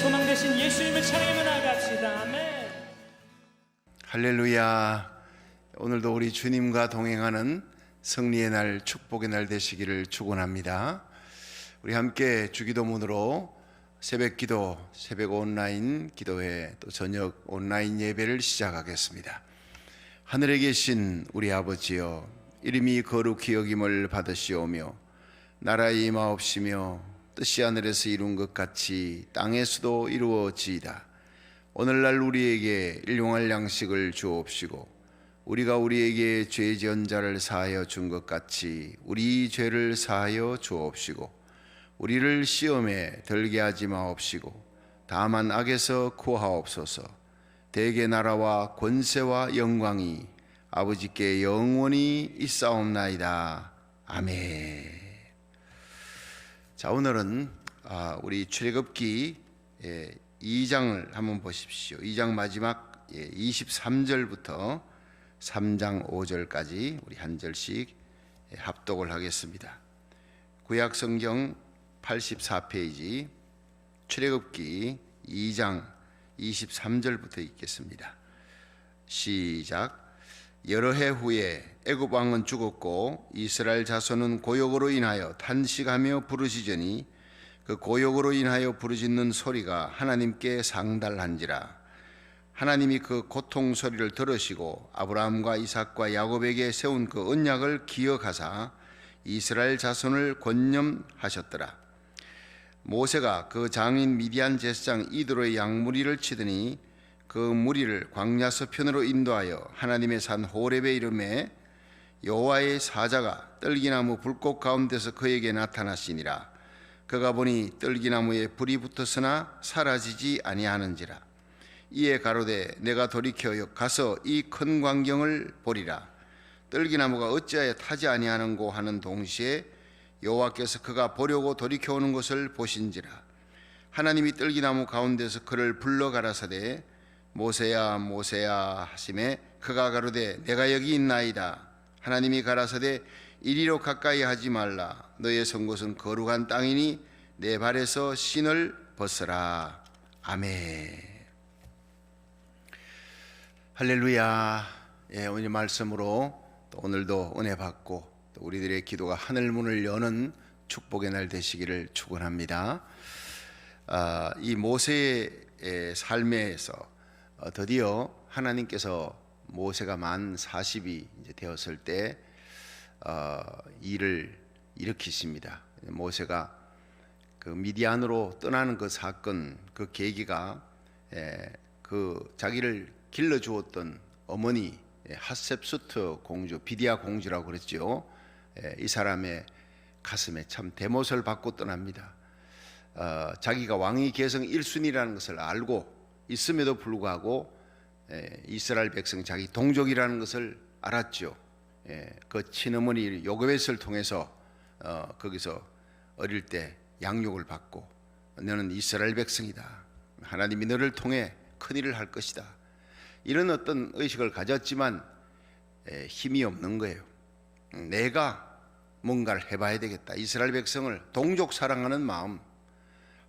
소망 되신 예수님을 찬양하며 나아갑시다. 아멘. 할렐루야. 오늘도 우리 주님과 동행하는 승리의 날, 축복의 날 되시기를 축원합니다. 우리 함께 주기도문으로 새벽기도, 새벽 온라인 기도회, 또 저녁 온라인 예배를 시작하겠습니다. 하늘에 계신 우리 아버지여, 이름이 거룩히 여김을 받으시오며 나라의 임하옵시며 뜻이 하늘에서 이룬 것 같이 땅에서도 이루어지이다. 오늘날 우리에게 일용할 양식을 주옵시고 우리가 우리에게 죄 지은 자를 사하여 준 것 같이 우리 죄를 사하여 주옵시고 우리를 시험에 들게 하지 마옵시고 다만 악에서 구하옵소서. 대개 나라와 권세와 영광이 아버지께 영원히 있사옵나이다. 아멘. 자, 오늘은 우리 출애굽기 2장을 한번 보십시오. 2장 마지막 23절부터 3장 5절까지 우리 한 절씩 합독을 하겠습니다. 구약 성경 84페이지 출애굽기 2장 23절부터 읽겠습니다. 시작. 여러 해 후에 애굽 왕은 죽었고 이스라엘 자손은 고역으로 인하여 탄식하며 부르짖으니 그 고역으로 인하여 부르짖는 소리가 하나님께 상달한지라. 하나님이 그 고통 소리를 들으시고 아브라함과 이삭과 야곱에게 세운 그 언약을 기억하사 이스라엘 자손을 권념하셨더라. 모세가 그 장인 미디안 제사장 이드로의 양무리를 치더니 그 무리를 광야 서편으로 인도하여 하나님의 산 호렙에 이르매 여호와의 사자가 떨기나무 불꽃 가운데서 그에게 나타나시니라. 그가 보니 떨기나무에 불이 붙었으나 사라지지 아니하는지라. 이에 가로되 내가 돌이켜 가서 이 큰 광경을 보리라. 떨기나무가 어찌하여 타지 아니하는고 하는 동시에 여호와께서 그가 보려고 돌이켜 오는 것을 보신지라. 하나님이 떨기나무 가운데서 그를 불러 가라사대 모세야 모세야 하시매 그가 가로되 내가 여기 있나이다. 하나님이 가라사대 이리로 가까이 하지 말라. 너의 선 곳은 거룩한 땅이니 내 발에서 신을 벗으라. 아멘. 할렐루야. 오늘 말씀으로 또 오늘도 은혜 받고 또 우리들의 기도가 하늘 문을 여는 축복의 날 되시기를 축원합니다. 이 모세의 삶에서 드디어 하나님께서 모세가 만 40이 이제 되었을 때 일을 일으키십니다. 모세가 그 미디안으로 떠나는 그 사건, 그 계기가 그 자기를 길러 주었던 어머니 핫셉수트 공주, 비디아 공주라고 그랬죠. 이 사람의 가슴에 참 대못을 받고 떠납니다. 자기가 왕위 계승 1순위라는 것을 알고 있음에도 불구하고 이스라엘 백성 자기 동족이라는 것을 알았죠. 그 친어머니 요게벳을 통해서 거기서 어릴 때 양육을 받고 너는 이스라엘 백성이다. 하나님이 너를 통해 큰일을 할 것이다. 이런 어떤 의식을 가졌지만 힘이 없는 거예요. 내가 뭔가를 해봐야 되겠다. 이스라엘 백성을 동족 사랑하는 마음,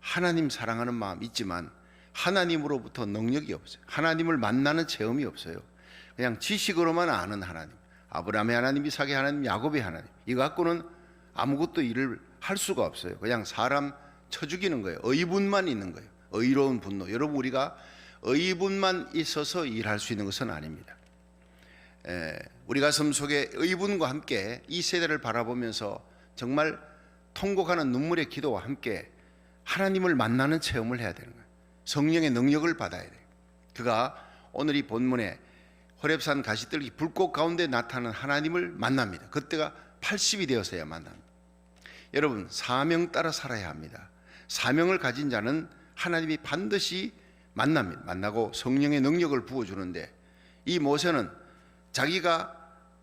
하나님 사랑하는 마음 있지만 하나님으로부터 능력이 없어요. 하나님을 만나는 체험이 없어요. 그냥 지식으로만 아는 하나님, 아브라함의 하나님, 이삭의 하나님, 야곱의 하나님, 이거 갖고는 아무것도 일을 할 수가 없어요. 그냥 사람 쳐 죽이는 거예요. 의분만 있는 거예요. 의로운 분노. 여러분, 우리가 의분만 있어서 일할 수 있는 것은 아닙니다. 우리 가슴 속에 의분과 함께 이 세대를 바라보면서 정말 통곡하는 눈물의 기도와 함께 하나님을 만나는 체험을 해야 되는 거예요. 성령의 능력을 받아야 돼요. 그가 오늘 이 본문에 호렙산 가시떨기 불꽃 가운데 나타나는 하나님을 만납니다. 그때가 80이 되어서야 만납니다. 여러분, 사명 따라 살아야 합니다. 사명을 가진 자는 하나님이 반드시 만납니다. 만나고 성령의 능력을 부어주는데, 이 모세는 자기가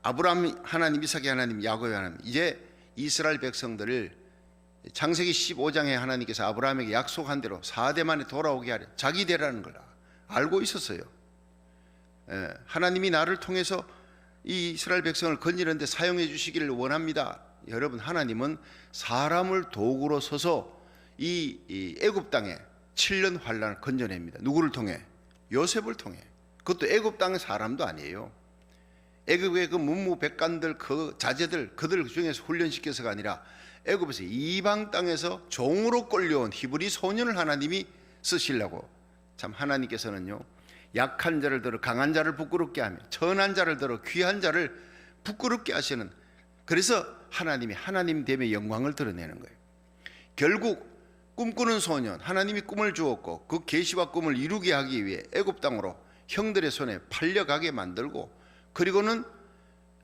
아브라함 하나님, 이삭의 하나님, 야곱의 하나님, 이제 이스라엘 백성들을 창세기 15장에 하나님께서 아브라함에게 약속한 대로 4대 만에 돌아오게 하려 자기 대라는 걸 알고 있었어요. 하나님이 나를 통해서 이 이스라엘 백성을 건지는데 사용해 주시기를 원합니다. 여러분, 하나님은 사람을 도구로 서서 이 애굽 땅에 7년 환란을 건져냅니다. 누구를 통해? 요셉을 통해. 그것도 애굽 땅의 사람도 아니에요. 애굽의 그 문무백관들, 그 자제들, 그들 중에서 훈련시켜서가 아니라 애굽에서 이방 땅에서 종으로 끌려온 히브리 소년을 하나님이 쓰시려고. 참 하나님께서는요, 약한 자를 들어 강한 자를 부끄럽게 하며 천한 자를 들어 귀한 자를 부끄럽게 하시는, 그래서 하나님이 하나님됨의 영광을 드러내는 거예요. 결국 꿈꾸는 소년, 하나님이 꿈을 주었고 그 계시와 꿈을 이루게 하기 위해 애굽 땅으로 형들의 손에 팔려가게 만들고, 그리고는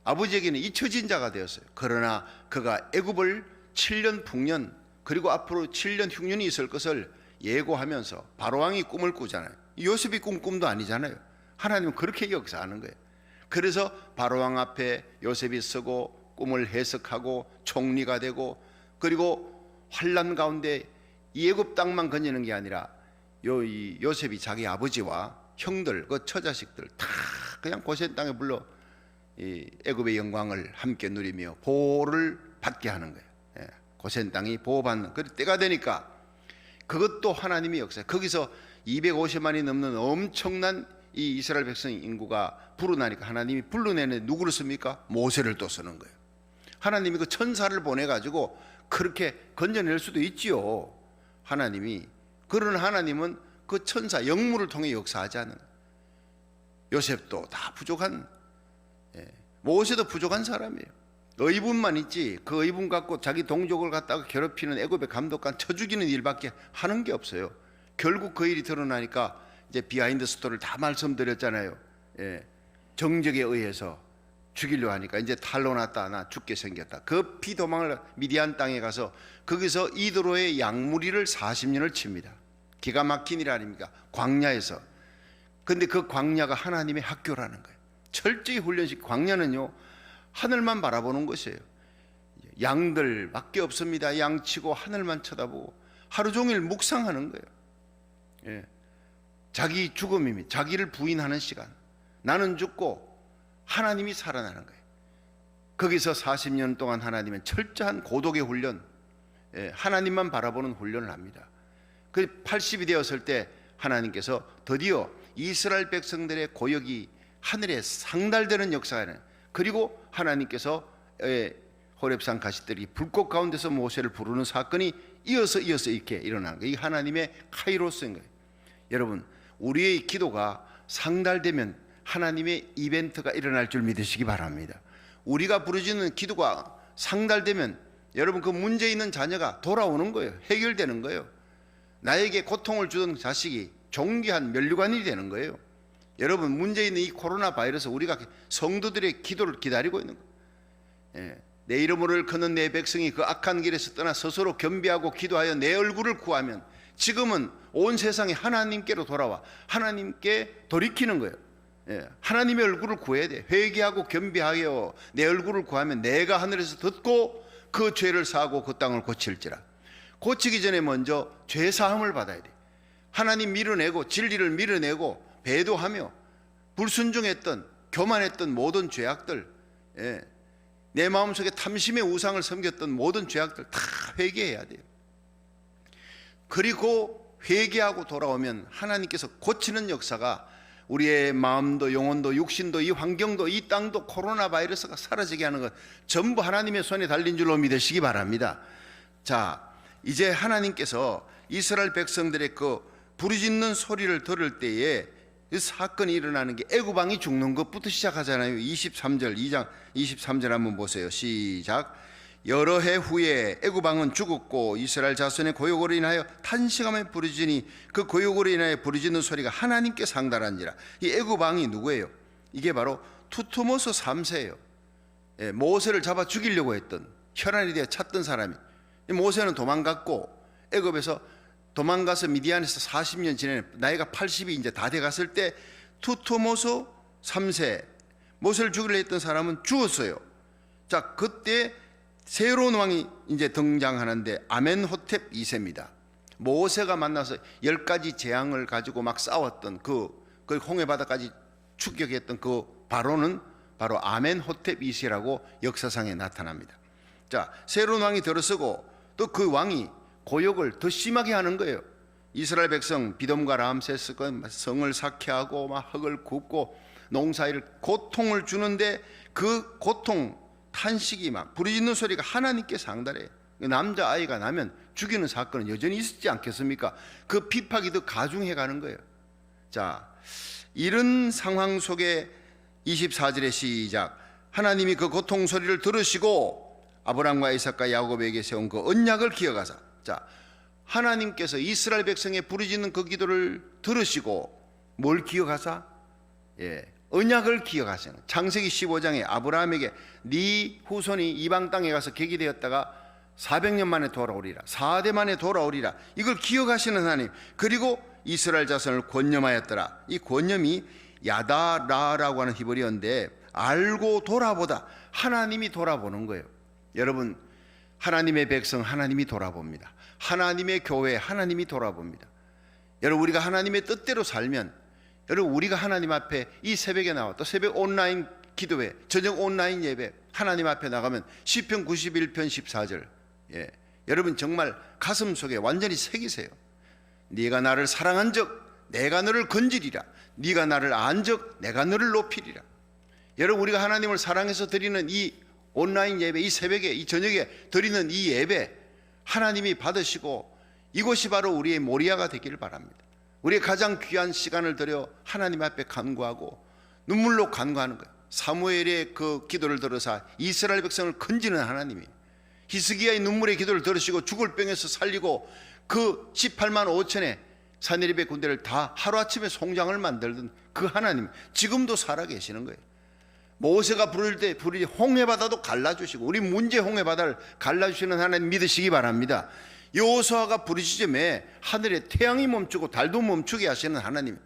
아버지에게는 잊혀진 자가 되었어요. 그러나 그가 애굽을 7년 풍년, 그리고 앞으로 7년 흉년이 있을 것을 예고하면서 바로왕이 꿈을 꾸잖아요. 요셉이 꿈도 아니잖아요. 하나님은 그렇게 역사하는 거예요. 그래서 바로왕 앞에 요셉이 서고 꿈을 해석하고 총리가 되고, 그리고 환란 가운데 이 애굽 땅만 건지는 게 아니라 이 요셉이 자기 아버지와 형들, 그 처자식들 다 그냥 고센 땅에 불러 이 애굽의 영광을 함께 누리며 보호를 받게 하는 거예요. 예, 고센 땅이 보호받는 그 때가 되니까 그것도 하나님의 역사예요. 거기서 250만이 넘는 엄청난 이 이스라엘 백성 인구가 불어나니까 하나님이 불러내는 누구를 씁니까? 모세를 또 쓰는 거예요. 하나님이 그 천사를 보내가지고 그렇게 건져낼 수도 있지요. 하나님이, 그런 하나님은 그 천사 영물을 통해 역사하지 않는, 요셉도 다 부족한, 모세도 부족한 사람이에요. 의분만 있지 그 의분 갖고 자기 동족을 갖다가 괴롭히는 애굽의 감독관 쳐 죽이는 일밖에 하는 게 없어요. 결국 그 일이 드러나니까 이제 비하인드 스토리를 다 말씀드렸잖아요. 정적에 의해서 죽이려 하니까 이제 탈로 났다, 나 죽게 생겼다. 급히 도망을 미디안 땅에 가서 거기서 이드로의 양무리를 40년을 칩니다. 기가 막힌 일 아닙니까? 광야에서. 근데 그 광야가 하나님의 학교라는 거예요. 철저히 훈련식. 광야는요, 하늘만 바라보는 것이에요. 양들밖에 없습니다. 양치고 하늘만 쳐다보고 하루 종일 묵상하는 거예요. 자기 죽음입니다. 자기를 부인하는 시간. 나는 죽고 하나님이 살아나는 거예요. 거기서 40년 동안 하나님은 철저한 고독의 훈련, 하나님만 바라보는 훈련을 합니다. 그 80이 되었을 때 하나님께서 드디어 이스라엘 백성들의 고역이 하늘에 상달되는 역사에는, 그리고 하나님께서 호렙산 가시들이 불꽃 가운데서 모세를 부르는 사건이 이어서 이렇게 일어나는 거예요. 이 하나님의 카이로스인 거예요. 여러분, 우리의 기도가 상달되면 하나님의 이벤트가 일어날 줄 믿으시기 바랍니다. 우리가 부르짖는 기도가 상달되면 여러분, 그 문제 있는 자녀가 돌아오는 거예요. 해결되는 거예요. 나에게 고통을 주던 자식이 존귀한 면류관이 되는 거예요. 여러분, 문제 있는 이 코로나 바이러스, 우리가 성도들의 기도를 기다리고 있는 거예요. 내 이름으로 일컫는 내 백성이 그 악한 길에서 떠나 스스로 겸비하고 기도하여 내 얼굴을 구하면, 지금은 온 세상이 하나님께로 돌아와 하나님께 돌이키는 거예요. 하나님의 얼굴을 구해야 돼. 회개하고 겸비하여 내 얼굴을 구하면 내가 하늘에서 듣고 그 죄를 사하고 그 땅을 고칠지라. 고치기 전에 먼저 죄 사함을 받아야 돼. 하나님 밀어내고 진리를 밀어내고 배도하며 불순종했던, 교만했던 모든 죄악들, 내 마음속에 탐심의 우상을 섬겼던 모든 죄악들 다 회개해야 돼요. 그리고 회개하고 돌아오면 하나님께서 고치는 역사가, 우리의 마음도 영혼도 육신도 이 환경도 이 땅도 코로나 바이러스가 사라지게 하는 것 전부 하나님의 손에 달린 줄로 믿으시기 바랍니다. 자, 이제 하나님께서 이스라엘 백성들의 그 부르짖는 소리를 들을 때에 이 사건이 일어나는 게 애굽 왕이 죽는 것부터 시작하잖아요. 23절, 2장 23절 한번 보세요. 시작. 여러 해 후에 애굽 왕은 죽었고 이스라엘 자손의 고역으로 인하여 탄식하며 부르짖으니 그 고역으로 인하여 부르짖는 소리가 하나님께 상달한지라. 이 애굽 왕이 누구예요? 이게 바로 투투모스 3세예요. 모세를 잡아 죽이려고 했던, 혈안이 되어 찾던 사람이. 모세는 도망갔고 애굽에서 도망가서 미디안에서 40년 지내 나이가 80이 이제 다 돼갔을 때 투투모스 3세, 모세를 죽이려 했던 사람은 죽었어요. 자, 그때 새로운 왕이 이제 등장하는데 아멘호텝 2세입니다. 모세가 만나서 10가지 재앙을 가지고 막 싸웠던 그 홍해바다까지 추격했던 그 바로는 바로 아멘호텝 2세라고 역사상에 나타납니다. 자, 새로운 왕이 들어서고 또 그 왕이 고역을 더 심하게 하는 거예요. 이스라엘 백성 비돔과 람세스가 성을 삭해하고 막 흙을 굽고 농사일 고통을 주는데 그 고통 탄식이 막 부르짖는 소리가 하나님께 상달해요. 남자 아이가 나면 죽이는 사건은 여전히 있지 않겠습니까? 그 비박이 더 가중해 가는 거예요. 자, 이런 상황 속에 24절의 시작. 하나님이 그 고통 소리를 들으시고 아브라함과 이삭과 야곱에게 세운 그 언약을 기억하사. 자, 하나님께서 이스라엘 백성의 부르짖는 그 기도를 들으시고 뭘 기억하사? 언약을 기억하시는. 창세기 15장에 아브라함에게 네 후손이 이방 땅에 가서 객이되었다가 400년 만에 돌아오리라, 4대 만에 돌아오리라, 이걸 기억하시는 하나님. 그리고 이스라엘 자손을 권념하였더라. 이 권념이 야다라라고 하는 히브리어인데 알고 돌아보다, 하나님이 돌아보는 거예요. 여러분, 하나님의 백성 하나님이 돌아봅니다. 하나님의 교회 하나님이 돌아봅니다. 여러분, 우리가 하나님의 뜻대로 살면, 여러분, 우리가 하나님 앞에 이 새벽에 나와 또 새벽 온라인 기도회, 저녁 온라인 예배 하나님 앞에 나가면 시편 91편 14절, 여러분 정말 가슴 속에 완전히 새기세요. 네가 나를 사랑한즉 내가 너를 건지리라, 네가 나를 안즉 내가 너를 높이리라. 여러분, 우리가 하나님을 사랑해서 드리는 이 온라인 예배, 이 새벽에, 이 저녁에 드리는 이 예배 하나님이 받으시고 이곳이 바로 우리의 모리아가 되기를 바랍니다. 우리의 가장 귀한 시간을 들여 하나님 앞에 간구하고 눈물로 간구하는 거예요. 사무엘의 그 기도를 들어서 이스라엘 백성을 건지는 하나님이, 히스기야의 눈물의 기도를 들으시고 죽을 병에서 살리고 그 18만 5천의 사네립의 군대를 다 하루아침에 송장을 만들던 그 하나님, 지금도 살아계시는 거예요. 모세가 부를 때 홍해바다도 갈라주시고 우리 문제 홍해바다를 갈라주시는 하나님 믿으시기 바랍니다. 여호수아가 부르짖음에 하늘에 태양이 멈추고 달도 멈추게 하시는 하나님,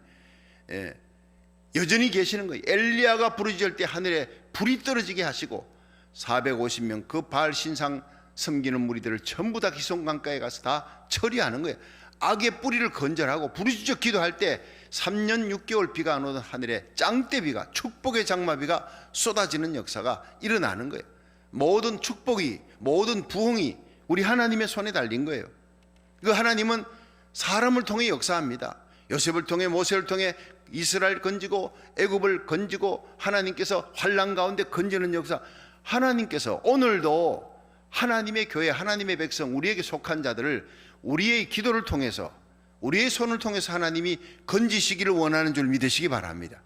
여전히 계시는 거예요. 엘리야가 부르짖을 때 하늘에 불이 떨어지게 하시고 450명 그 바알 신상 섬기는 무리들을 전부 다 기슭강가에 가서 다 처리하는 거예요. 악의 뿌리를 건절하고 부르짖어 기도할 때 3년 6개월 비가 안 오던 하늘에 짱대비가, 축복의 장마비가 쏟아지는 역사가 일어나는 거예요. 모든 축복이, 모든 부흥이 우리 하나님의 손에 달린 거예요. 그 하나님은 사람을 통해 역사합니다. 요셉을 통해, 모세를 통해 이스라엘 건지고 애굽을 건지고 하나님께서 환난 가운데 건지는 역사. 하나님께서 오늘도 하나님의 교회, 하나님의 백성, 우리에게 속한 자들을 우리의 기도를 통해서, 우리의 손을 통해서 하나님이 건지시기를 원하는 줄 믿으시기 바랍니다.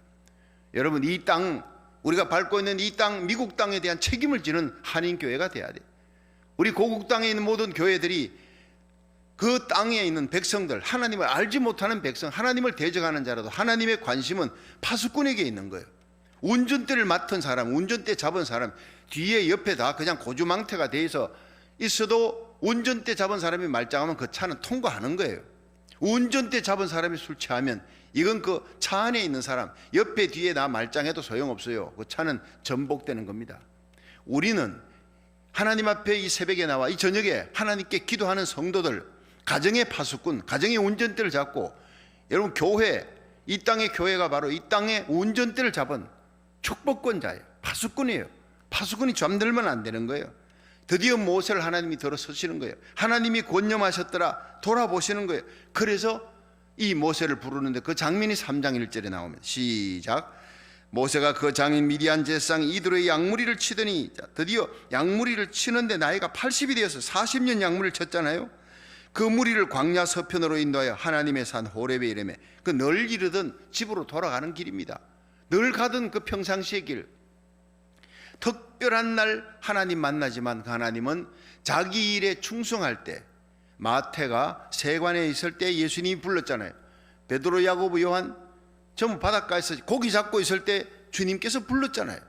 여러분, 이 땅, 우리가 밟고 있는 이 땅, 미국 땅에 대한 책임을 지는 한인교회가 돼야 돼요. 우리 고국 땅에 있는 모든 교회들이 그 땅에 있는 백성들, 하나님을 알지 못하는 백성, 하나님을 대적하는 자라도 하나님의 관심은 파수꾼에게 있는 거예요. 운전대를 맡은 사람, 운전대 잡은 사람, 뒤에 옆에 다 그냥 고주망태가 돼 있어도 운전대 잡은 사람이 말짱하면 그 차는 통과하는 거예요. 운전대 잡은 사람이 술 취하면 이건 그 차 안에 있는 사람, 옆에 뒤에 나 말짱해도 소용없어요. 그 차는 전복되는 겁니다. 우리는 하나님 앞에 이 새벽에 나와 이 저녁에 하나님께 기도하는 성도들, 가정의 파수꾼, 가정의 운전대를 잡고, 여러분, 교회, 이 땅의 교회가 바로 이 땅의 운전대를 잡은 축복권자예요. 파수꾼이에요. 파수꾼이 잠들면 안 되는 거예요. 드디어 모세를 하나님이 들어서시는 거예요. 하나님이 권념하셨더라 돌아보시는 거예요. 그래서 이 모세를 부르는데 그 장면이 3장 1절에 나오면 시작. 모세가 그 장인 미디안 제사장 이드로의 양무리를 치더니, 드디어 양무리를 치는데 나이가 80이 되어서 40년 양무리를 쳤잖아요. 그 무리를 광야 서편으로 인도하여 하나님의 산 호렙에 이르매, 그 늘 이르던 집으로 돌아가는 길입니다. 늘 가던 그 평상시의 길, 특별한 날 하나님 만나지만 그 하나님은 자기 일에 충성할 때, 마태가 세관에 있을 때 예수님이 불렀잖아요. 베드로, 야고보, 요한 전부 바닷가에서 고기 잡고 있을 때 주님께서 불렀잖아요.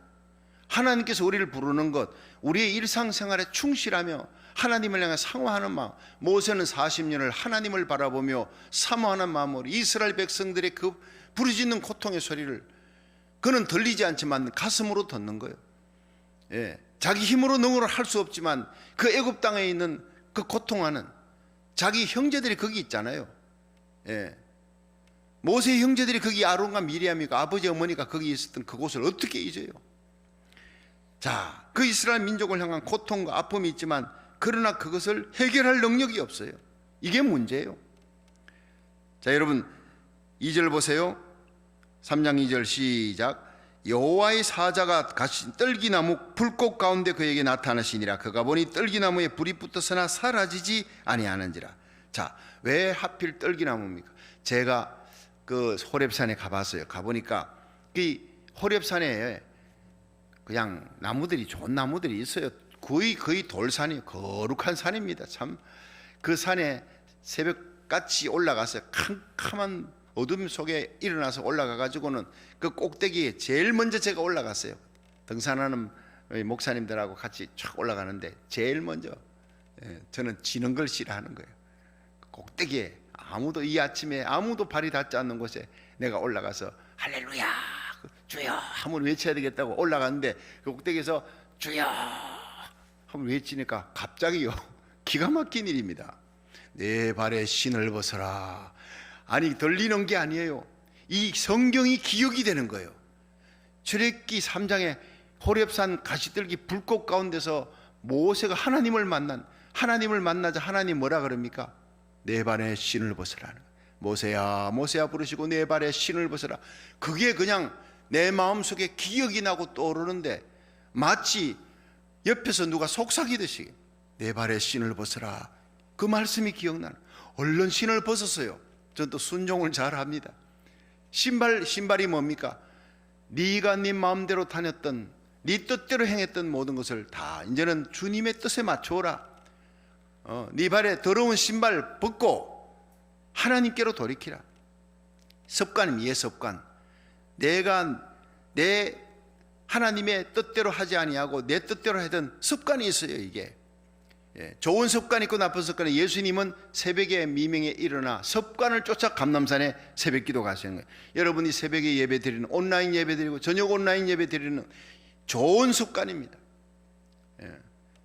하나님께서 우리를 부르는 것, 우리의 일상생활에 충실하며 하나님을 향해 상호하는 마음. 모세는 40년을 하나님을 바라보며 사모하는 마음으로 이스라엘 백성들의 그 부르짖는 고통의 소리를 그는 들리지 않지만 가슴으로 듣는 거예요. 자기 힘으로 능으로 할 수 없지만 그 애굽 땅에 있는 그 고통하는 자기 형제들이 거기 있잖아요. 모세의 형제들이 거기 아론과 미리암이고 아버지 어머니가 거기 있었던 그곳을 어떻게 잊어요? 자, 그 이스라엘 민족을 향한 고통과 아픔이 있지만 그러나 그것을 해결할 능력이 없어요. 이게 문제예요. 자, 여러분 2절 보세요. 3장 2절 시작. 여호와의 사자가 가신 떨기나무 불꽃 가운데 그에게 나타나시니라. 그가 보니 떨기나무에 불이 붙었으나 사라지지 아니하는지라. 자, 왜 하필 떨기나무입니까? 제가 그 호렙산에 가봤어요. 가보니까 그 호렙산에 그냥 나무들이, 좋은 나무들이 있어요. 거의 돌산이, 거룩한 산입니다. 참 그 산에 새벽같이 올라가서 캄캄한 어둠 속에 일어나서 올라가 가지고는 그 꼭대기에 제일 먼저 제가 올라갔어요. 등산하는 목사님들하고 같이 쫙 올라가는데 제일 먼저, 저는 지는 걸 싫어하는 거예요. 꼭대기에 아무도, 이 아침에 아무도 발이 닿지 않는 곳에 내가 올라가서 할렐루야 주여 한번 외쳐야 되겠다고 올라갔는데 그 꼭대기에서 주여 한번 외치니까 갑자기요, 기가 막힌 일입니다. 내 발에 신을 벗어라. 아니, 들리는 게 아니에요. 이 성경이 기억이 되는 거예요. 출애굽기 3장에 호렙산 가시떨기 불꽃 가운데서 모세가 하나님을 만나자 하나님 뭐라 그럽니까? 내 발에 신을 벗으라. 모세야 모세야 부르시고 내 발에 신을 벗으라. 그게 그냥 내 마음속에 기억이 나고 떠오르는데 마치 옆에서 누가 속삭이듯이 내 발에 신을 벗으라. 그 말씀이 기억나는. 얼른 신을 벗었어요. 전 또 순종을 잘합니다. 신발이 뭡니까? 네가 네 마음대로 다녔던, 네 뜻대로 행했던 모든 것을 다 이제는 주님의 뜻에 맞춰라. 네 발에 더러운 신발 벗고 하나님께로 돌이키라. 습관입니다. 습관. 내가 내 하나님의 뜻대로 하지 아니하고 내 뜻대로 하던 습관이 있어요. 이게 좋은 습관이 있고 나쁜 습관이. 예수님은 새벽에 미명에 일어나 습관을 쫓아 감람산에 새벽기도 가시는 거예요. 여러분이 새벽에 예배 드리는, 온라인 예배 드리고 저녁 온라인 예배 드리는 좋은 습관입니다.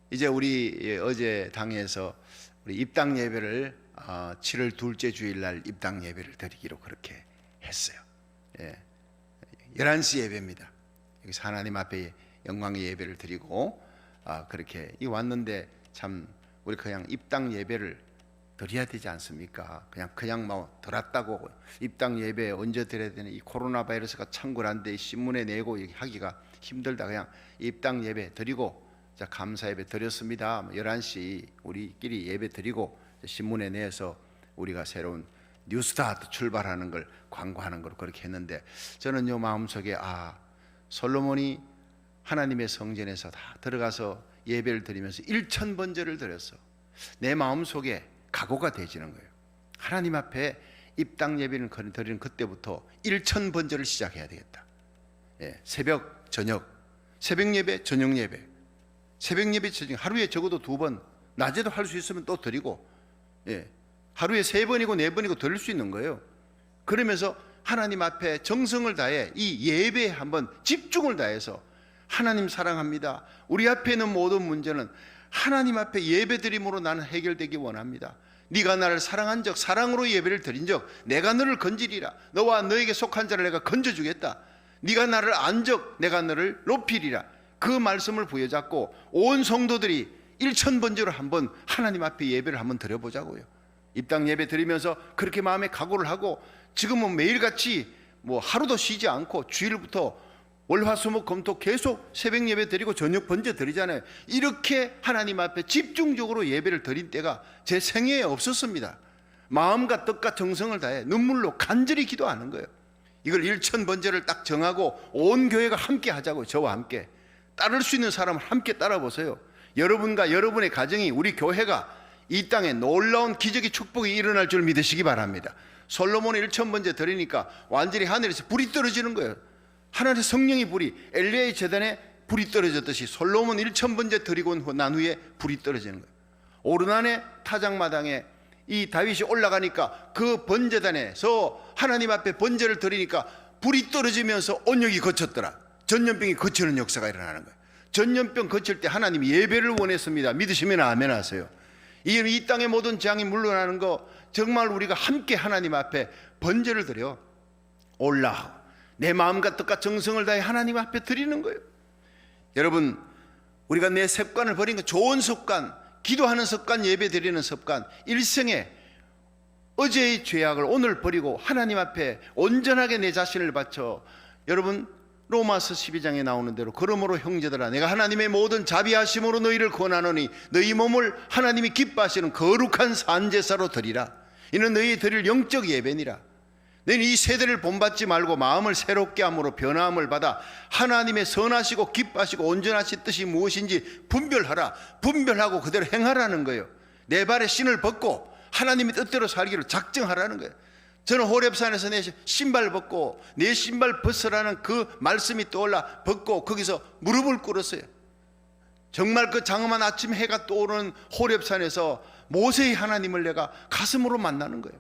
이제 우리 어제 당에서 우리 입당 예배를 7월 둘째 주일날 입당 예배를 드리기로 그렇게 했어요. 11시 예배입니다. 여기서 하나님 앞에 영광의 예배를 드리고 그렇게 왔는데 참 우리 그냥 입당 예배를 드려야 되지 않습니까? 그냥 뭐 들었다고 입당 예배 언제 드려야 되는, 이 코로나 바이러스가 창궐한데 신문에 내고 하기가 힘들다. 그냥 입당 예배 드리고, 자, 감사 예배 드렸습니다. 11시 우리끼리 예배 드리고 신문에 내서 우리가 새로운 뉴스타트 출발하는 걸 광고하는 걸 그렇게 했는데, 저는 요 마음속에 솔로몬이 하나님의 성전에서 다 들어가서 예배를 드리면서 1000번제를 드렸어. 내 마음속에 각오가 되지는 거예요. 하나님 앞에 입당 예배를 드리는 그때부터 1000번제를 시작해야 되겠다. 새벽 저녁, 새벽 예배 저녁 예배, 새벽 예배 저녁, 하루에 적어도 2번, 낮에도 할 수 있으면 또 드리고, 하루에 3번이고 4번이고 드릴 수 있는 거예요. 그러면서 하나님 앞에 정성을 다해 이 예배에 한번 집중을 다해서 하나님 사랑합니다. 우리 앞에 있는 모든 문제는 하나님 앞에 예배드림으로 나는 해결되기 원합니다. 네가 나를 사랑한 적, 사랑으로 예배를 드린 적, 내가 너를 건지리라. 너와 너에게 속한 자를 내가 건져주겠다. 네가 나를 안 적, 내가 너를 높이리라. 그 말씀을 부여잡고 온 성도들이 1000번제로 한번 하나님 앞에 예배를 한번 드려보자고요. 입당 예배 드리면서 그렇게 마음에 각오를 하고, 지금은 매일같이 뭐 하루도 쉬지 않고 주일부터 월화수목금토 계속 새벽 예배 드리고 저녁 번제 드리잖아요. 이렇게 하나님 앞에 집중적으로 예배를 드린 때가 제 생애에 없었습니다. 마음과 뜻과 정성을 다해 눈물로 간절히 기도하는 거예요. 이걸 1000번제를 딱 정하고 온 교회가 함께 하자고요. 저와 함께 따를 수 있는 사람을 함께 따라 보세요. 여러분과 여러분의 가정이, 우리 교회가 이 땅에 놀라운 기적의 축복이 일어날 줄 믿으시기 바랍니다. 솔로몬이 1000번제 드리니까 완전히 하늘에서 불이 떨어지는 거예요. 하나님의 성령의 불이, 엘리야의 제단에 불이 떨어졌듯이 솔로몬 1000번제 드리고 난 후에 불이 떨어지는 거예요. 오르난의 타작마당에 이 다윗이 올라가니까 그 번제단에서 하나님 앞에 번제를 드리니까 불이 떨어지면서 온역이 거쳤더라. 전염병이 거치는 역사가 일어나는 거예요. 전염병 거칠 때 하나님이 예배를 원했습니다. 믿으시면 아멘 하세요. 이 땅의 모든 재앙이 물러나는 거, 정말 우리가 함께 하나님 앞에 번제를 드려 올라오고 내 마음과 뜻과 정성을 다해 하나님 앞에 드리는 거예요. 여러분, 우리가 내 습관을 버린 거, 좋은 습관, 기도하는 습관, 예배 드리는 습관, 일생에 어제의 죄악을 오늘 버리고 하나님 앞에 온전하게 내 자신을 바쳐, 여러분 로마서 12장에 나오는 대로 그러므로 형제들아 내가 하나님의 모든 자비하심으로 너희를 권하노니 너희 몸을 하나님이 기뻐하시는 거룩한 산제사로 드리라. 이는 너희 드릴 영적 예배니라. 너희는 이 세대를 본받지 말고 마음을 새롭게 함으로 변화함을 받아 하나님의 선하시고 기뻐하시고 온전하신 뜻이 무엇인지 분별하라. 분별하고 그대로 행하라는 거예요. 내 발에 신을 벗고 하나님의 뜻대로 살기를 작정하라는 거예요. 저는 호렙산에서 내 신발 벗고 내 신발 벗으라는 그 말씀이 떠올라 벗고 거기서 무릎을 꿇었어요. 정말 그 장엄한 아침 해가 떠오르는 호렙산에서 모세의 하나님을 내가 가슴으로 만나는 거예요.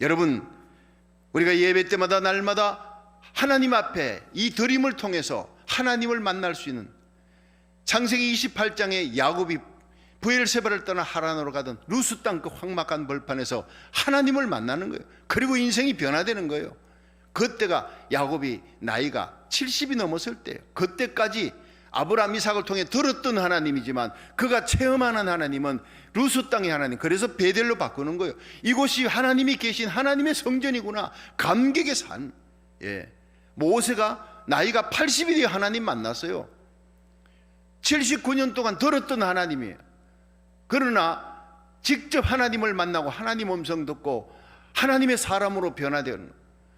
여러분, 우리가 예배 때마다 날마다 하나님 앞에 이 드림을 통해서 하나님을 만날 수 있는, 창세기 28장에 야곱이 브엘세바를 떠나 하란으로 가던 루스 땅 그 황막한 벌판에서 하나님을 만나는 거예요. 그리고 인생이 변화되는 거예요. 그때가 야곱이 나이가 70이 넘었을 때예요. 그때까지 아브라함 이삭을 통해 들었던 하나님이지만 그가 체험하는 하나님은 루스 땅의 하나님, 그래서 베델로 바꾸는 거예요. 이곳이 하나님이 계신 하나님의 성전이구나. 감격의 산. 모세가 나이가 80이 되어 하나님 만났어요. 79년 동안 들었던 하나님이에요. 그러나 직접 하나님을 만나고 하나님 음성 듣고 하나님의 사람으로 변화되는,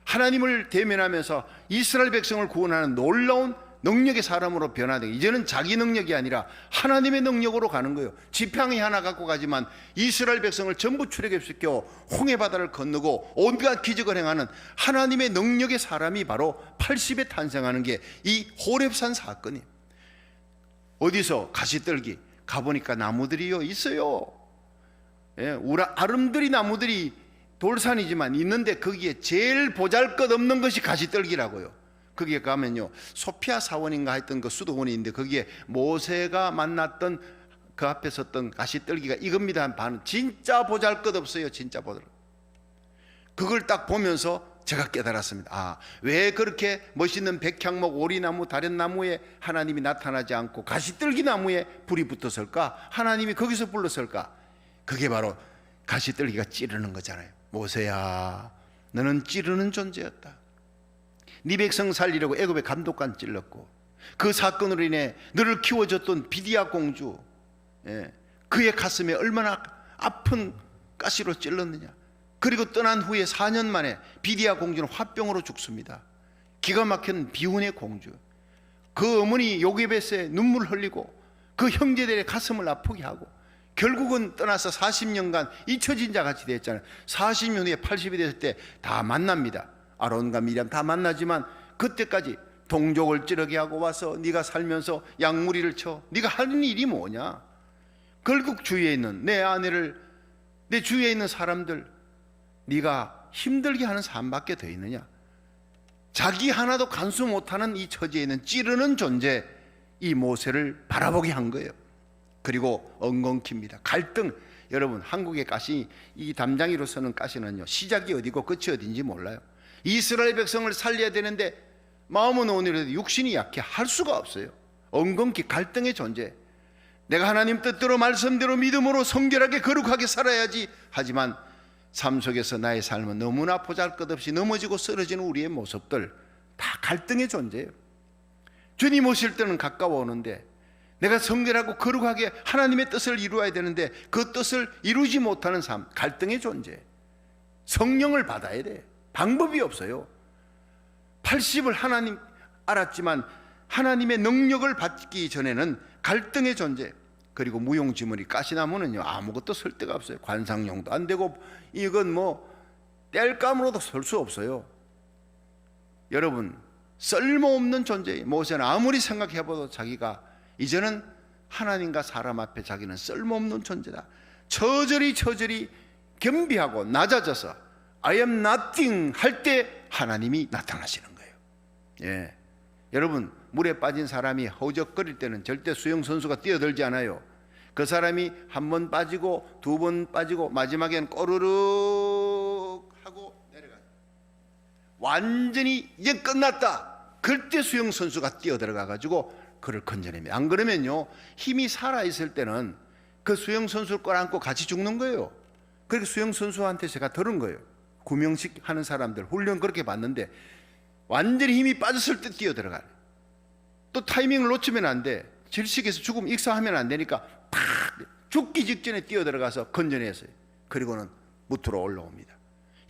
하나님을 대면하면서 이스라엘 백성을 구원하는 놀라운 능력의 사람으로 변화되고, 이제는 자기 능력이 아니라 하나님의 능력으로 가는 거예요. 지팡이 하나 갖고 가지만 이스라엘 백성을 전부 출애굽시켜 홍해 바다를 건너고 온갖 기적을 행하는 하나님의 능력의 사람이 바로 80에 탄생하는 게 이 호렙산 사건이에요. 어디서 가시떨기 가보니까 나무들이요 있어요. 아름드리 나무들이 돌산이지만 있는데 거기에 제일 보잘것없는 것이 가시떨기라고요. 거기에 가면요 소피아 사원인가 했던 그 수도원이 있는데 거기에 모세가 만났던 그 앞에 섰던 가시떨기가 이겁니다. 한 반. 진짜 보잘것없어요. 진짜 보잘것. 그걸 딱 보면서 제가 깨달았습니다. 왜 그렇게 멋있는 백향목, 오리나무, 다련나무에 하나님이 나타나지 않고 가시떨기 나무에 불이 붙었을까? 하나님이 거기서 불렀을까? 그게 바로 가시떨기가 찌르는 거잖아요. 모세야, 너는 찌르는 존재였다. 네 백성 살리려고 애굽의 감독관 찔렀고, 그 사건으로 인해 너를 키워줬던 비디아 공주, 그의 가슴에 얼마나 아픈 가시로 찔렀느냐. 그리고 떠난 후에 4년 만에 비디아 공주는 화병으로 죽습니다. 기가 막힌 비운의 공주. 그 어머니 요게벳에 눈물 흘리고 그 형제들의 가슴을 아프게 하고 결국은 떠나서 40년간 잊혀진 자 같이 됐잖아요. 40년 후에 80이 됐을 때 다 만납니다. 아론과 미리암 다 만나지만 그때까지 동족을 찌르게 하고 와서 네가 살면서 양무리를 쳐. 네가 하는 일이 뭐냐. 결국 주위에 있는 내 아내를, 내 주위에 있는 사람들 네가 힘들게 하는 삶밖에 더 있느냐. 자기 하나도 간수 못하는 이 처지에 있는 찌르는 존재, 이 모세를 바라보게 한 거예요. 그리고 엉겅퀴입니다. 갈등. 여러분, 한국의 가시, 이 담장이로 서는 가시는요 시작이 어디고 끝이 어딘지 몰라요. 이스라엘 백성을 살려야 되는데 마음은 오늘에도 육신이 약해 할 수가 없어요. 엉겅퀴, 갈등의 존재. 내가 하나님 뜻대로 말씀대로 믿음으로 성결하게 거룩하게 살아야지. 하지만 삶 속에서 나의 삶은 너무나 보잘것없이 넘어지고 쓰러지는 우리의 모습들, 다 갈등의 존재예요. 주님 오실 때는 가까워 오는데 내가 성결하고 거룩하게 하나님의 뜻을 이루어야 되는데 그 뜻을 이루지 못하는 삶, 갈등의 존재. 성령을 받아야 돼. 방법이 없어요. 80을 하나님 알았지만 하나님의 능력을 받기 전에는 갈등의 존재. 그리고 무용지물이, 가시나무는요 아무것도 쓸 데가 없어요. 관상용도 안 되고 이건 뭐 땔감으로도 쓸 수 없어요. 여러분, 쓸모없는 존재예요. 모세는 아무리 생각해봐도 자기가 이제는 하나님과 사람 앞에 자기는 쓸모없는 존재다. 처절히 겸비하고 낮아져서 I am nothing 할 때 하나님이 나타나시는 거예요. 여러분, 물에 빠진 사람이 허우적거릴 때는 절대 수영선수가 뛰어들지 않아요. 그 사람이 한 번 빠지고 두 번 빠지고 마지막엔 꼬르륵 하고 내려가요. 완전히 이제 끝났다. 그때 수영선수가 뛰어들어가 가지고 그를 건져냅니다. 안 그러면요 힘이 살아있을 때는 그 수영선수를 끌어안고 같이 죽는 거예요. 그렇게 수영 선수한테 제가 들은 거예요. 구명식 하는 사람들 훈련 그렇게 받는데 완전히 힘이 빠졌을 때 뛰어 들어가요. 또 타이밍을 놓치면 안 돼. 질식에서 죽으면 익사하면 안 되니까 팍 죽기 직전에 뛰어 들어가서 건져냈어요. 그리고는 무트로 올라옵니다.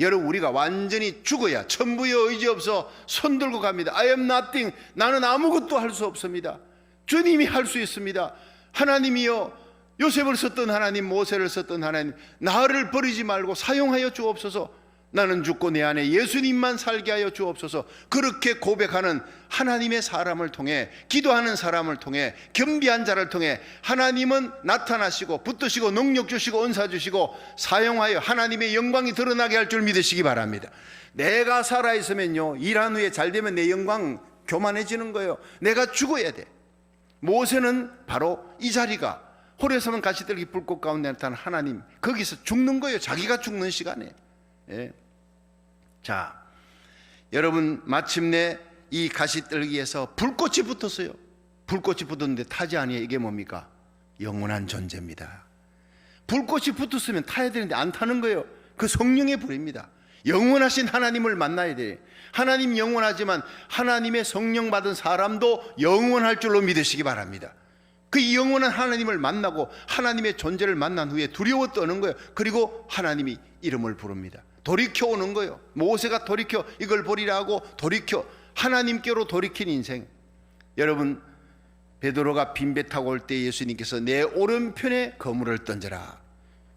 여러분, 우리가 완전히 죽어야 천부의 의지 없어 손 들고 갑니다. I am nothing. 나는 아무것도 할 수 없습니다. 주님이 할 수 있습니다. 하나님이여, 요셉을 썼던 하나님, 모세를 썼던 하나님, 나를 버리지 말고 사용하여 주옵소서. 나는 죽고 내 안에 예수님만 살게 하여 주옵소서. 그렇게 고백하는 하나님의 사람을 통해, 기도하는 사람을 통해, 겸비한 자를 통해 하나님은 나타나시고 붙드시고 능력 주시고 은사 주시고 사용하여 하나님의 영광이 드러나게 할 줄 믿으시기 바랍니다. 내가 살아있으면요, 일한 후에 잘 되면 내 영광 교만해지는 거예요. 내가 죽어야 돼. 모세는 바로 이 자리가 호레몬 가시들기 불꽃 가운데 나타난 하나님, 거기서 죽는 거예요. 자기가 죽는 시간에. 예. 자, 여러분, 마침내 이 가시떨기에서 불꽃이 붙었어요. 불꽃이 붙었는데 타지 아니에요. 이게 뭡니까? 영원한 존재입니다. 불꽃이 붙었으면 타야 되는데 안 타는 거예요. 그 성령의 불입니다. 영원하신 하나님을 만나야 돼요. 하나님 영원하지만 하나님의 성령 받은 사람도 영원할 줄로 믿으시기 바랍니다. 그 영원한 하나님을 만나고 하나님의 존재를 만난 후에 두려워 떠는 거예요. 그리고 하나님이 이름을 부릅니다. 돌이켜 오는 거예요. 모세가 돌이켜 이걸 보리라 하고 돌이켜 하나님께로 돌이킨 인생. 여러분, 베드로가 빈배 타고 올 때 예수님께서 내 오른편에 그물을 던져라.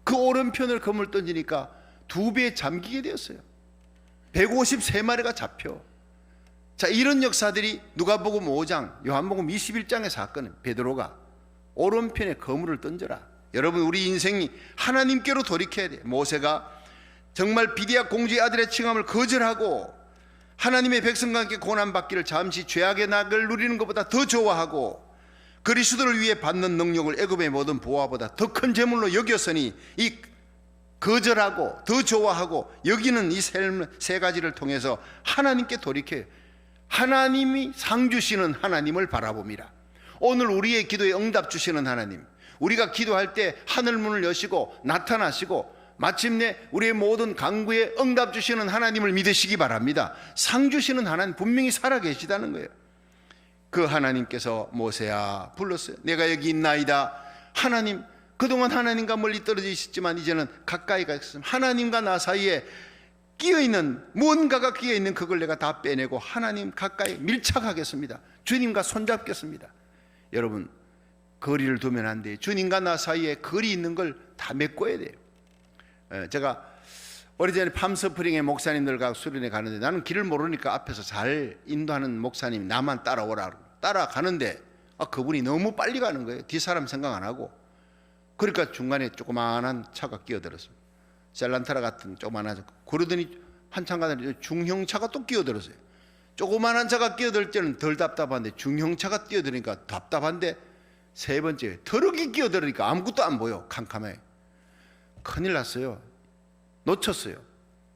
그 오른편을 그물 던지니까 2배 잠기게 되었어요. 153마리가 잡혀. 자, 이런 역사들이 누가복음 5장, 요한복음 21장의 사건은 베드로가 오른편에 그물을 던져라. 여러분, 우리 인생이 하나님께로 돌이켜야 돼요. 모세가 정말 비디아 공주의 아들의 칭함을 거절하고 하나님의 백성과 함께 고난받기를 잠시 죄악의 낙을 누리는 것보다 더 좋아하고 그리스도를 위해 받는 능력을 애굽의 모든 보화보다 더 큰 재물로 여겼으니 이 거절하고 더 좋아하고 여기는 이 세 가지를 통해서 하나님께 돌이켜요. 하나님이 상 주시는 하나님을 바라봅니다. 오늘 우리의 기도에 응답 주시는 하나님, 우리가 기도할 때 하늘문을 여시고 나타나시고 마침내 우리의 모든 간구에 응답 주시는 하나님을 믿으시기 바랍니다. 상 주시는 하나님 분명히 살아계시다는 거예요. 그 하나님께서 모세야 불렀어요. 내가 여기 있나이다. 하나님, 그동안 하나님과 멀리 떨어져 있었지만 이제는 가까이 가겠습니다. 하나님과 나 사이에 끼어있는 무언가가 끼어있는 그걸 내가 다 빼내고 하나님 가까이 밀착하겠습니다. 주님과 손잡겠습니다. 여러분, 거리를 두면 안 돼요. 주님과 나 사이에 거리 있는 걸 다 메꿔야 돼요. 제가 오래전에 팜스프링의 목사님들과 수련회 가는데 나는 길을 모르니까 앞에서 잘 인도하는 목사님이 나만 따라오라 따라가는데 그분이 너무 빨리 가는 거예요. 뒷사람 생각 안 하고. 그러니까 중간에 조그마한 차가 끼어들었어요. 셀란타라 같은 조그마한. 그러더니 한참 가더니 중형차가 또 끼어들었어요. 조그마한 차가 끼어들 때는 덜 답답한데 중형차가 끼어드니까 답답한데 세 번째 트럭이 끼어들으니까 아무것도 안 보여. 캄캄해. 큰일 났어요. 놓쳤어요.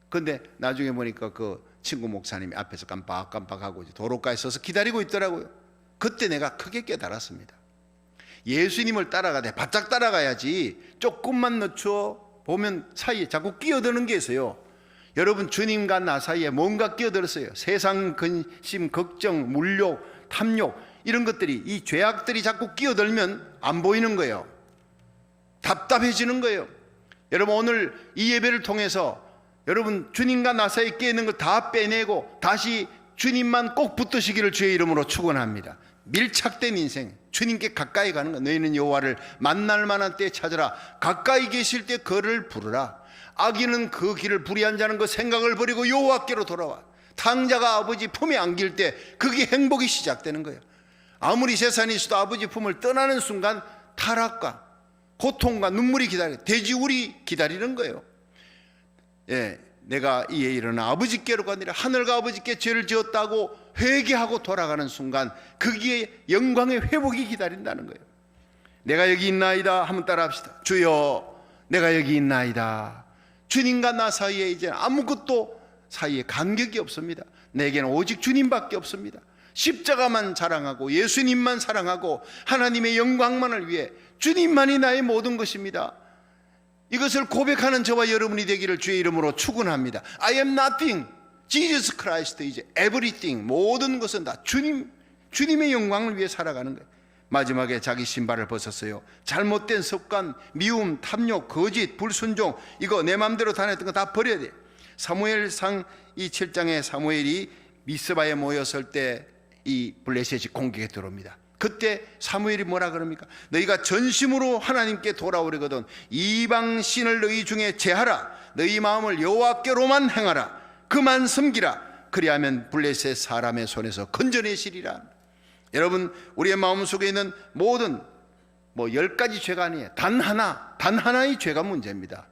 근데 나중에 보니까 그 친구 목사님이 앞에서 깜빡깜빡하고 도로가에 서서 기다리고 있더라고요. 그때 내가 크게 깨달았습니다. 예수님을 따라가되 바짝 따라가야지 조금만 늦춰 보면 사이에 자꾸 끼어드는 게 있어요. 여러분, 주님과 나 사이에 뭔가 끼어들었어요. 세상 근심, 걱정, 물욕, 탐욕 이런 것들이, 이 죄악들이 자꾸 끼어들면 안 보이는 거예요. 답답해지는 거예요. 여러분, 오늘 이 예배를 통해서 여러분 주님과 나 사이에 끼어있는 걸 다 빼내고 다시 주님만 꼭 붙드시기를 주의 이름으로 축원합니다. 밀착된 인생, 주님께 가까이 가는 것. 너희는 여호와를 만날 만한 때에 찾으라. 가까이 계실 때 그를 부르라. 악인은 그 길을 불의한 자는 그 생각을 버리고 여호와께로 돌아와. 탕자가 아버지 품에 안길 때 그게 행복이 시작되는 거예요. 아무리 재산이 있어도 아버지 품을 떠나는 순간 타락과 고통과 눈물이 기다려, 돼지우리 기다리는 거예요. 예, 내가 이에 일어나 아버지께로 가니라. 하늘과 아버지께 죄를 지었다고 회개하고 돌아가는 순간 거기에 영광의 회복이 기다린다는 거예요. 내가 여기 있나이다 한번 따라합시다. 주여, 내가 여기 있나이다. 주님과 나 사이에 이제 아무것도 사이에 간격이 없습니다. 내게는 오직 주님밖에 없습니다. 십자가만 자랑하고 예수님만 사랑하고 하나님의 영광만을 위해 주님만이 나의 모든 것입니다. 이것을 고백하는 저와 여러분이 되기를 주의 이름으로 축원합니다. I am nothing. Jesus Christ is everything. 모든 것은 다 주님의 영광을 위해 살아가는 거예요. 마지막에 자기 신발을 벗었어요. 잘못된 습관, 미움, 탐욕, 거짓, 불순종, 이거 내 마음대로 다녔던 거 다 버려야 돼요. 사무엘상 이 7장에 사무엘이 미스바에 모였을 때 이 블레셋이 공격에 들어옵니다. 그때 사무엘이 뭐라 그럽니까? 너희가 전심으로 하나님께 돌아오려거든 이방 신을 너희 중에 제하라. 너희 마음을 여호와께로만 행하라. 그만 섬기라. 그리하면 블레셋 사람의 손에서 건져내시리라. 여러분, 우리의 마음속에 있는 모든 10가지 죄가 아니에요. 단 하나의 죄가 문제입니다.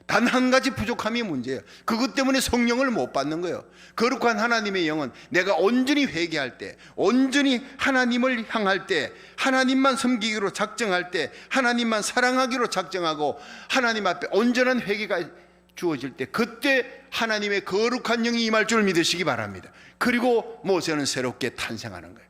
단 한 가지 부족함이 문제예요. 그것 때문에 성령을 못 받는 거예요. 거룩한 하나님의 영은 내가 온전히 회개할 때, 온전히 하나님을 향할 때, 하나님만 섬기기로 작정할 때, 하나님만 사랑하기로 작정하고 하나님 앞에 온전한 회개가 주어질 때, 그때 하나님의 거룩한 영이 임할 줄 믿으시기 바랍니다. 그리고 모세는 새롭게 탄생하는 거예요.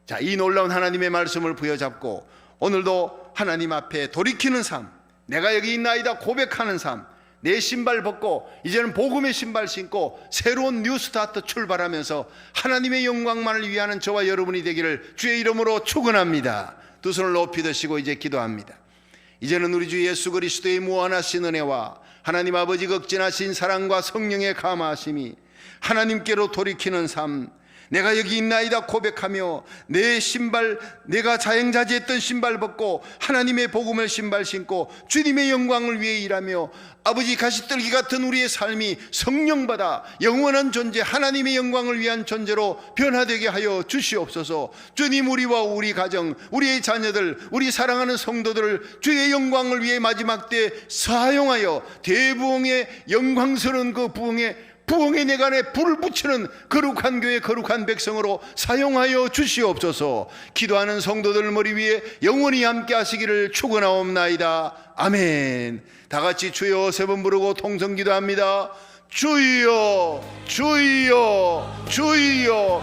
자, 이 놀라운 하나님의 말씀을 부여잡고 오늘도 하나님 앞에 돌이키는 삶, 내가 여기 있나이다 고백하는 삶, 내 신발 벗고 이제는 복음의 신발 신고 새로운 뉴 스타트 출발하면서 하나님의 영광만을 위하는 저와 여러분이 되기를 주의 이름으로 축원합니다. 두 손을 높이 드시고 이제 기도합니다. 이제는 우리 주 예수 그리스도의 무한하신 은혜와 하나님 아버지 극진하신 사랑과 성령의 감화하심이 하나님께로 돌이키는 삶, 내가 여기 있나이다 고백하며 내 신발, 내가 자행자제했던 신발 벗고 하나님의 복음을 신발 신고 주님의 영광을 위해 일하며 아버지 가시떨기 같은 우리의 삶이 성령받아 영원한 존재, 하나님의 영광을 위한 존재로 변화되게 하여 주시옵소서. 주님, 우리와 우리 가정, 우리의 자녀들, 우리 사랑하는 성도들을 주의 영광을 위해 마지막 때 사용하여 대부흥의 영광스러운 그 부흥의 내간에 불을 붙이는 거룩한 교회, 거룩한 백성으로 사용하여 주시옵소서. 기도하는 성도들 머리 위에 영원히 함께 하시기를 축원하옵나이다. 아멘. 다 같이 주여 세 번 부르고 통성 기도합니다. 주여, 주여, 주여.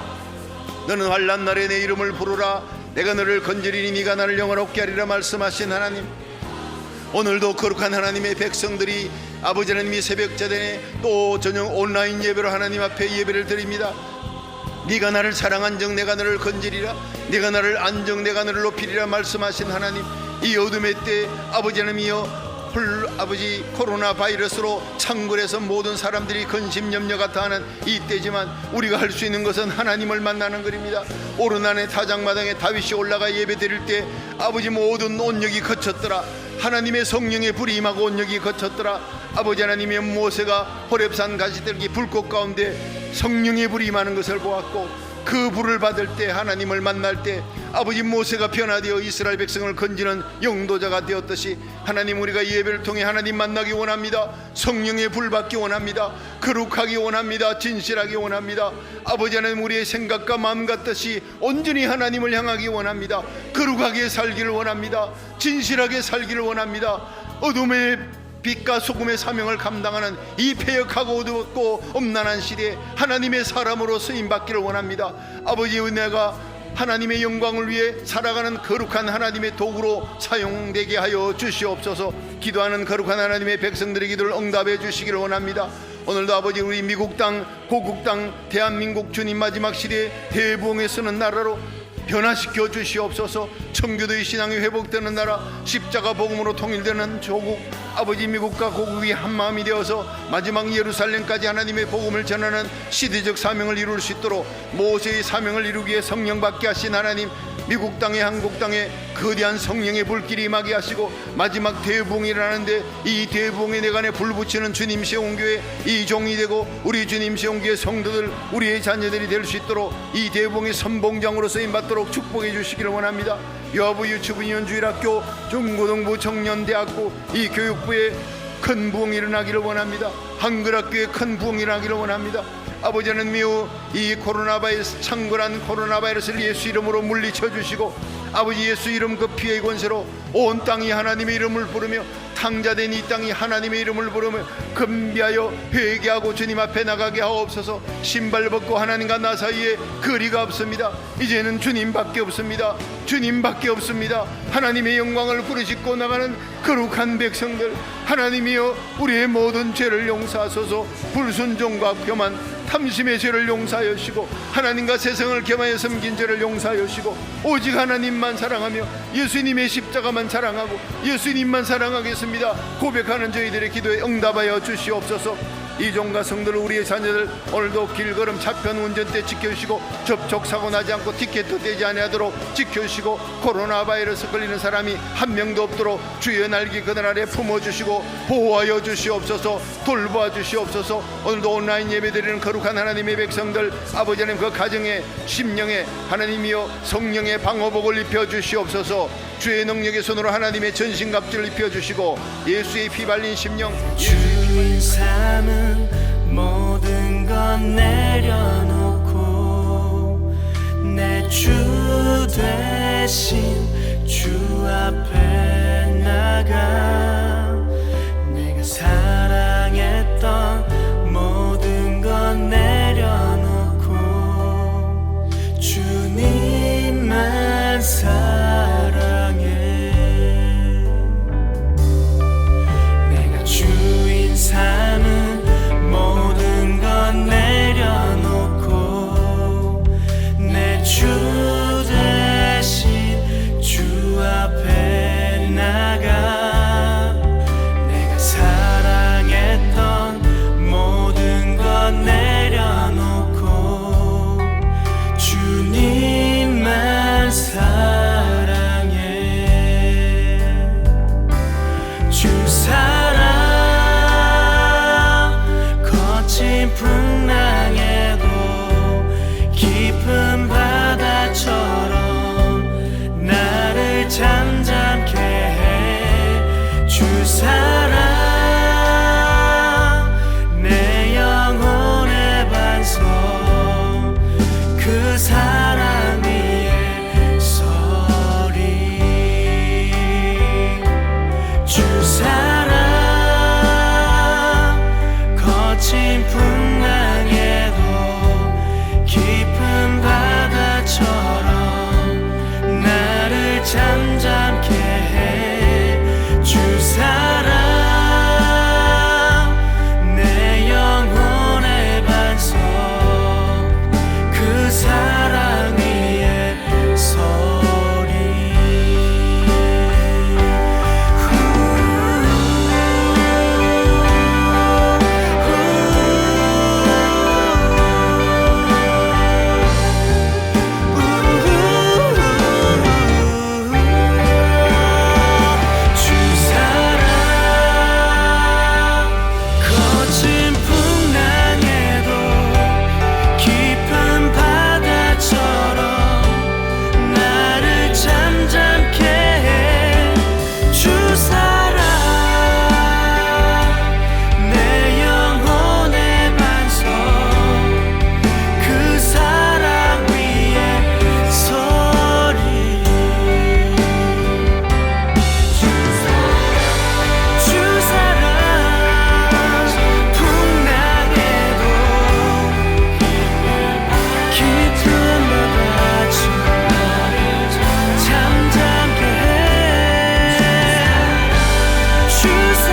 너는 환난 날에 내 이름을 부르라. 내가 너를 건지리니 네가 나를 영원롭게 하리라 말씀하신 하나님, 오늘도 거룩한 하나님의 백성들이 아버지 하나님이 새벽자전에 또 저녁 온라인 예배로 하나님 앞에 예배를 드립니다. 네가 나를 사랑한즉 내가 너를 건지리라. 네가 나를 안정 내가 너를 높이리라 말씀하신 하나님, 이 어둠의 때 아버지 하나님이여 아버지 코로나 바이러스로 창궐해서 모든 사람들이 근심 염려가 다하는 이때지만 우리가 할 수 있는 것은 하나님을 만나는 것입니다. 오르난의 타작마당에 다윗이 올라가 예배 드릴 때 아버지 모든 온역이 거쳤더라. 하나님의 성령의 불이 임하고 온역이 거쳤더라. 아버지 하나님의 모세가 호렙산 가시들기 불꽃 가운데 성령의 불이 임하는 것을 보았고, 그 불을 받을 때 하나님을 만날 때 아버지 모세가 변화되어 이스라엘 백성을 건지는 영도자가 되었듯이 하나님, 우리가 예배를 통해 하나님 만나기 원합니다. 성령의 불 받기 원합니다. 거룩하기 원합니다. 진실하기 원합니다. 아버지 하나님, 우리의 생각과 마음 같듯이 온전히 하나님을 향하기 원합니다. 거룩하게 살기를 원합니다. 진실하게 살기를 원합니다. 어둠의 빛과 소금의 사명을 감당하는 이 패역하고 어두웠고 엄난한 시대에 하나님의 사람으로 쓰임받기를 원합니다. 아버지, 은혜가 하나님의 영광을 위해 살아가는 거룩한 하나님의 도구로 사용되게 하여 주시옵소서. 기도하는 거룩한 하나님의 백성들의 기도를 응답해 주시기를 원합니다. 오늘도 아버지, 우리 미국 땅, 고국 땅, 대한민국 주님 마지막 시대에 대부흥에 쓰는 나라로 변화시켜 주시옵소서. 청교도의 신앙이 회복되는 나라, 십자가 복음으로 통일되는 조국, 아버지 미국과 고국이 한마음이 되어서 마지막 예루살렘까지 하나님의 복음을 전하는 시대적 사명을 이룰 수 있도록 모세의 사명을 이루기 위해 성령 받게 하신 하나님, 미국 땅에 한국 땅에 거대한 성령의 불길이 임하게 하시고 마지막 대부흥이 일어나는데 이 대부흥의 내간에 불 붙이는 주님 세운교회 이 종이 되고 우리 주님 세운교회 성도들, 우리의 자녀들이 될 수 있도록 이 대부흥의 선봉장으로 쓰임받도록 축복해 주시기를 원합니다. 여부 유치부 연주일학교 중고등부 청년대학교 이 교육부에 큰 부흥이 일어나기를 원합니다. 한글학교에 큰 부흥이 일어나기를 원합니다. 아버지는 미우 이 코로나 바이러스, 창궐한 코로나 바이러스를 예수 이름으로 물리쳐 주시고 아버지 예수 이름 그 피의 권세로 온 땅이 하나님의 이름을 부르며 탕자된 이 땅이 하나님의 이름을 부르며 금비하여 회개하고 주님 앞에 나가게 하옵소서. 신발 벗고 하나님과 나 사이에 거리가 없습니다. 이제는 주님밖에 없습니다. 주님밖에 없습니다. 하나님의 영광을 부르짖고 나가는 거룩한 백성들, 하나님이여 우리의 모든 죄를 용서하소서. 불순종과 교만, 탐심의 죄를 용서하여 주시고, 하나님과 세상을 겸하여 섬긴 죄를 용서하여 주시고, 오직 하나님만 사랑하며 예수님의 십자가만 자랑하고 예수님만 사랑하겠습니다 고백하는 저희들의 기도에 응답하여 주시옵소서. 이종과 성들, 우리의 자녀들 오늘도 길걸음 차편 운전대 지켜주시고, 접촉사고 나지 않고 티켓도 떼지 아니하도록 지켜주시고, 코로나 바이러스 걸리는 사람이 한 명도 없도록 주의 날개 그늘 아래 품어주시고 보호하여 주시옵소서. 돌보아 주시옵소서. 오늘도 온라인 예배드리는 거룩한 하나님의 백성들, 아버지 하나님 그 가정에 심령에 하나님이여 성령의 방어복을 입혀주시옵소서. 주의 능력의 손으로 하나님의 전신갑주를 입혀주시고, 예수의 피 발린 심령, 주인 삶은 모든 건 내려놓고 내 주 대신 주 앞에 나가. 내가 사랑했던 모든 건 내려놓고 주님만 사랑해. 내가 주인 삶은 모든 건 내려놓고 내 주 대신 주 앞에 나가. 내가 사랑했던 모든 건 내려놓고 주님만 사랑해. 주 사랑 거친 풍랑에도 깊은 바다처럼 나를 잠잠케 해. 주 사랑 내 영혼의 반석, 그 사랑 위에 서리. 주 사랑 거친 풍랑에도 깊은 바다처럼 나를 잠잠케 해. 주 사랑 내 영혼의 반석, 그 사랑 위에 서리. 주 사랑 거친 풍랑에도 깊은 바다처럼 나를 잠잠케 해. 주 사랑 내 영혼의 반석, 그 사랑 위에 서리. 주 사랑 풍랑에도 깊은 바다처럼 잠잠케 해. 주 사랑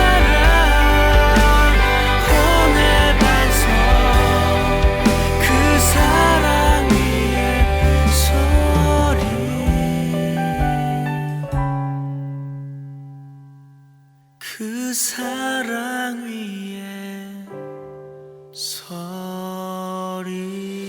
혼의 반석, 그 사랑 위에 서리. 그 사랑 위에 서리.